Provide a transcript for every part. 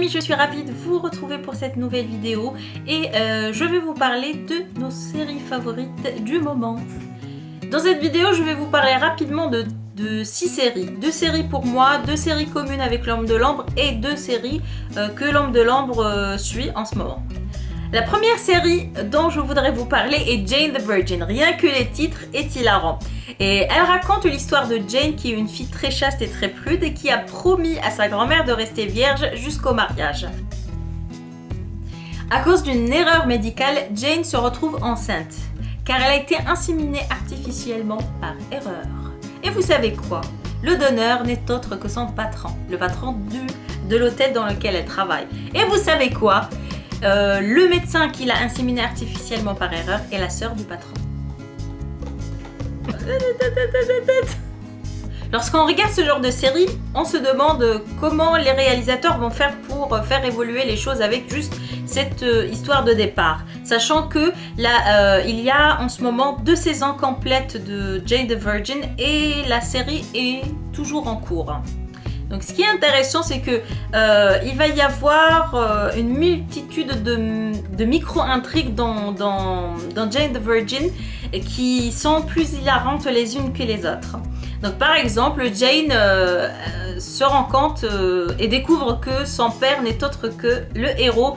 amis, je suis ravie de vous retrouver pour cette nouvelle vidéo et je vais vous parler de nos séries favorites du moment. Dans cette vidéo, je vais vous parler rapidement de 6 séries. 2 séries pour moi, 2 séries communes avec l'Homme de l'Ombre et 2 séries que l'Homme de l'Ombre suit en ce moment. La première série dont je voudrais vous parler est Jane the Virgin. Rien que les titres est hilarant. Et elle raconte l'histoire de Jane qui est une fille très chaste et très prude et qui a promis à sa grand-mère de rester vierge jusqu'au mariage. À cause d'une erreur médicale, Jane se retrouve enceinte car elle a été inséminée artificiellement par erreur. Et vous savez quoi? Le donneur n'est autre que son patron, le patron de l'hôtel dans lequel elle travaille. Et vous savez quoi? Le médecin qui l'a inséminée artificiellement par erreur est la sœur du patron. Lorsqu'on regarde ce genre de série, on se demande comment les réalisateurs vont faire pour faire évoluer les choses avec juste cette histoire de départ. Sachant que là, il y a en ce moment 2 saisons complètes de Jane the Virgin et la série est toujours en cours. Donc ce qui est intéressant, c'est que il va y avoir une multitude de micro-intrigues dans Jane the Virgin qui sont plus hilarantes les unes que les autres. Donc par exemple, Jane se rend compte et découvre que son père n'est autre que le héros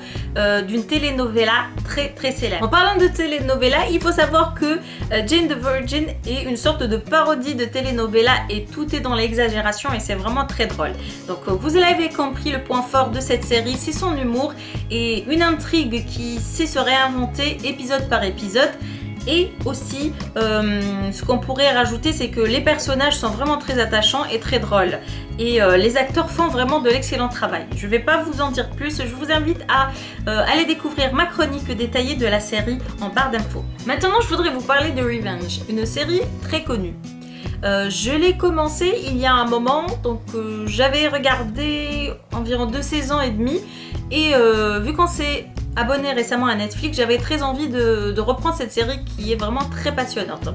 d'une telenovela très célèbre. En parlant de telenovela, il faut savoir que Jane the Virgin est une sorte de parodie de telenovela et tout est dans l'exagération et c'est vraiment très drôle. Donc vous l'avez compris, le point fort de cette série, c'est son humour et une intrigue qui sait se réinventer épisode par épisode. Et aussi, ce qu'on pourrait rajouter, c'est que les personnages sont vraiment très attachants et très drôles. Et les acteurs font vraiment de l'excellent travail. Je ne vais pas vous en dire plus, je vous invite à aller découvrir ma chronique détaillée de la série en barre d'infos. Maintenant, je voudrais vous parler de Revenge, une série très connue. Je l'ai commencé il y a un moment, donc j'avais regardé environ 2 saisons et demie. Et vu qu'on s'est abonné récemment à Netflix, j'avais très envie de reprendre cette série qui est vraiment très passionnante.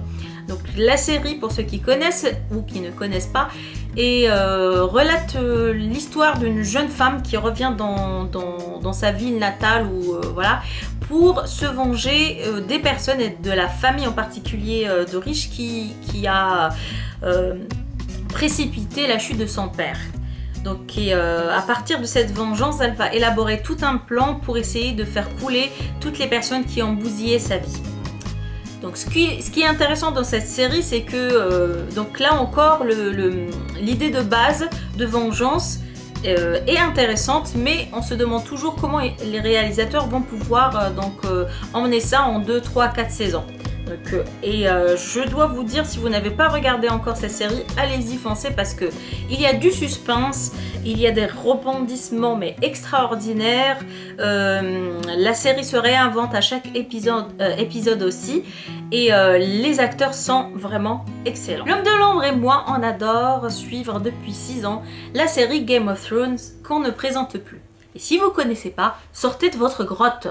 Donc la série, pour ceux qui connaissent ou qui ne connaissent pas, relate l'histoire d'une jeune femme qui revient dans sa ville natale voilà, pour se venger des personnes et de la famille en particulier de riches qui a précipité la chute de son père. Donc à partir de cette vengeance, elle va élaborer tout un plan pour essayer de faire couler toutes les personnes qui ont bousillé sa vie. Donc ce qui est intéressant dans cette série, c'est que donc là encore l'idée de base de vengeance est intéressante, mais on se demande toujours comment les réalisateurs vont pouvoir emmener ça en 2, 3, 4 saisons. Je dois vous dire, si vous n'avez pas regardé encore cette série, allez-y, foncez parce que il y a du suspense, il y a des rebondissements mais extraordinaires. La série se réinvente à chaque épisode aussi et les acteurs sont vraiment excellents. L'Homme de l'Ombre et moi, on adore suivre depuis 6 ans la série Game of Thrones qu'on ne présente plus. Et si vous ne connaissez pas, sortez de votre grotte.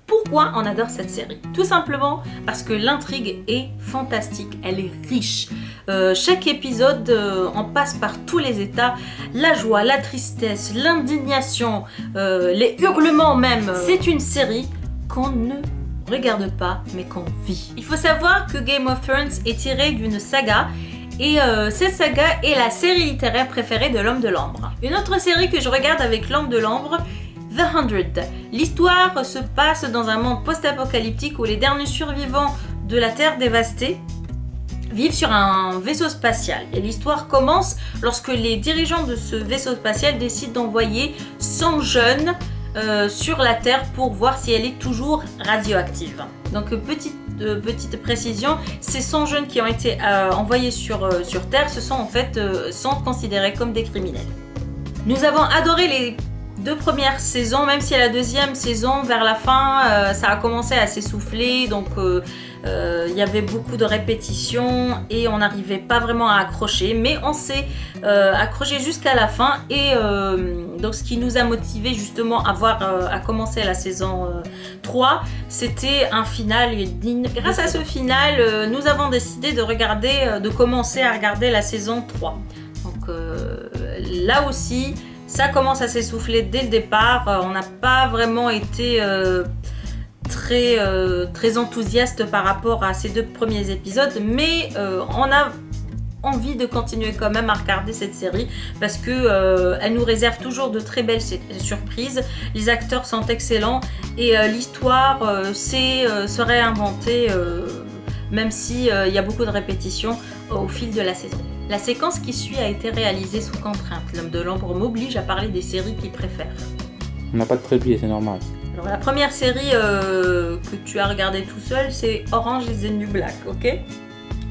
Pourquoi on adore cette série? Tout simplement parce que l'intrigue est fantastique, elle est riche. Chaque épisode, on passe par tous les états, la joie, la tristesse, l'indignation, les hurlements même. C'est une série qu'on ne regarde pas, mais qu'on vit. Il faut savoir que Game of Thrones est tiré d'une saga. Et cette saga est la série littéraire préférée de l'Homme de l'Ombre. Une autre série que je regarde avec l'Homme de l'Ombre, The 100. L'histoire se passe dans un monde post-apocalyptique où les derniers survivants de la Terre dévastée vivent sur un vaisseau spatial. Et l'histoire commence lorsque les dirigeants de ce vaisseau spatial décident d'envoyer 100 jeunes sur la Terre pour voir si elle est toujours radioactive. Donc petite précision, ces 100 jeunes qui ont été envoyés sur Terre sont considérés comme des criminels. Nous avons adoré les 2 premières saisons, même si la 2e saison, vers la fin, ça a commencé à s'essouffler, donc il y avait beaucoup de répétitions et on n'arrivait pas vraiment à accrocher, mais on s'est accroché jusqu'à la fin et donc ce qui nous a motivé justement à commencer la saison 3, c'était un final digne. Grâce à ce final, nous avons décidé de commencer à regarder la saison 3. Donc là aussi, Ça commence à s'essouffler dès le départ. On n'a pas vraiment été très enthousiaste par rapport à ces 2 premiers épisodes, mais on a envie de continuer quand même à regarder cette série parce que elle nous réserve toujours de très belles surprises. Les acteurs sont excellents et l'histoire se réinventer même si il y a beaucoup de répétitions au fil de la saison. La séquence qui suit a été réalisée sous contrainte. L'homme de l'ombre m'oblige à parler des séries qu'il préfère. On n'a pas de trépied, c'est normal. Alors la première série que tu as regardée tout seul, c'est Orange is the New Black, ok?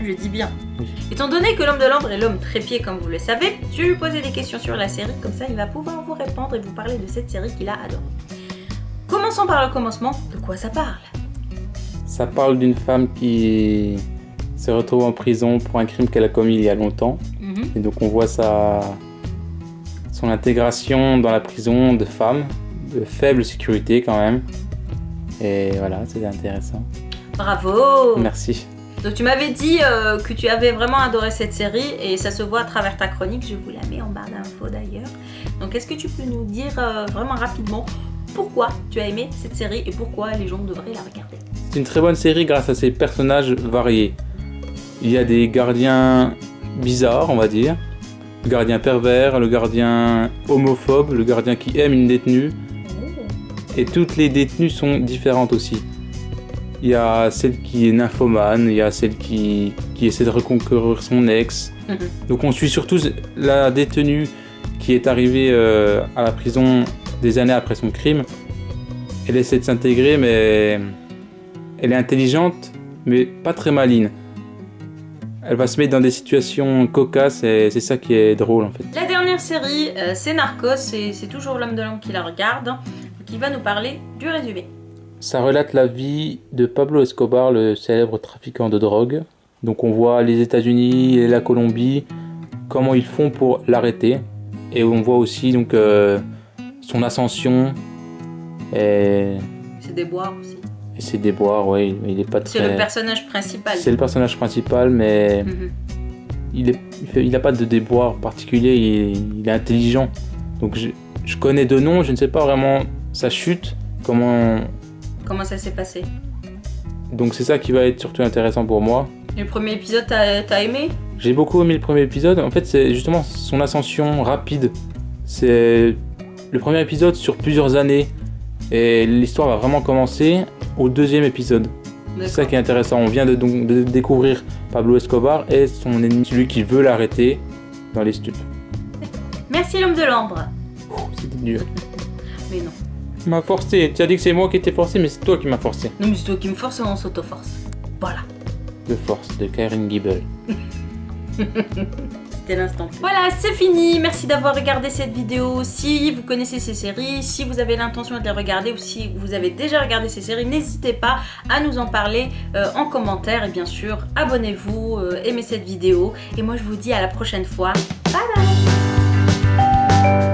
Je dis bien. Oui. Étant donné que l'homme de l'ombre est l'homme trépied comme vous le savez, je vais lui poser des questions sur la série, comme ça il va pouvoir vous répondre et vous parler de cette série qu'il a adorée. Commençons par le commencement, de quoi ça parle? Ça parle d'une femme qui se retrouve en prison pour un crime qu'elle a commis il y a longtemps. Et donc on voit son intégration dans la prison de femmes, de faible sécurité quand même. Et voilà, c'est intéressant. Bravo! Merci. Donc tu m'avais dit que tu avais vraiment adoré cette série et ça se voit à travers ta chronique, je vous la mets en barre d'infos d'ailleurs. Donc est-ce que tu peux nous dire vraiment rapidement pourquoi tu as aimé cette série et pourquoi les gens devraient la regarder? C'est une très bonne série grâce à ses personnages variés. Il y a des gardiens bizarres, on va dire. Le gardien pervers, le gardien homophobe, le gardien qui aime une détenue. Et toutes les détenues sont différentes aussi. Il y a celle qui est nymphomane, il y a celle qui essaie de reconquérir son ex. Donc on suit surtout la détenue qui est arrivée à la prison des années après son crime. Elle essaie de s'intégrer, mais elle est intelligente, mais pas très maligne. Elle va se mettre dans des situations cocasses et c'est ça qui est drôle en fait. La dernière série, c'est Narcos et c'est toujours l'homme de l'ombre qui la regarde, qui va nous parler du résumé. Ça relate la vie de Pablo Escobar, le célèbre trafiquant de drogue. Donc on voit les États-Unis et la Colombie, comment ils font pour l'arrêter. Et on voit aussi donc son ascension et C'est des boires aussi. ses déboires. Ouais, il est pas très. C'est le personnage principal. C'est le personnage principal, mais il n'a pas de déboire particulier. Il est intelligent. Donc je connais de nom, je ne sais pas vraiment sa chute, comment ça s'est passé? Donc c'est ça qui va être surtout intéressant pour moi. Et le premier épisode, t'as aimé? J'ai beaucoup aimé le premier épisode. En fait, c'est justement son ascension rapide. C'est le premier épisode sur plusieurs années. Et l'histoire va vraiment commencer au 2e épisode. C'est ça qui est intéressant. On vient de découvrir Pablo Escobar et son ennemi, celui qui veut l'arrêter dans les stupes. Merci l'homme de l'ombre. C'était dur. Mais non. Tu m'as forcé. Tu as dit que c'est moi qui t'ai forcé, mais c'est toi qui m'as forcé. Non mais c'est toi qui me force et on s'auto-force. Voilà. De force, de Karen Gibble. C'était l'instant. Voilà, c'est fini. Merci d'avoir regardé cette vidéo. Si vous connaissez ces séries, si vous avez l'intention de les regarder ou si vous avez déjà regardé ces séries, n'hésitez pas à nous en parler en commentaire. Et bien sûr, abonnez-vous, aimez cette vidéo. Et moi, je vous dis à la prochaine fois. Bye bye.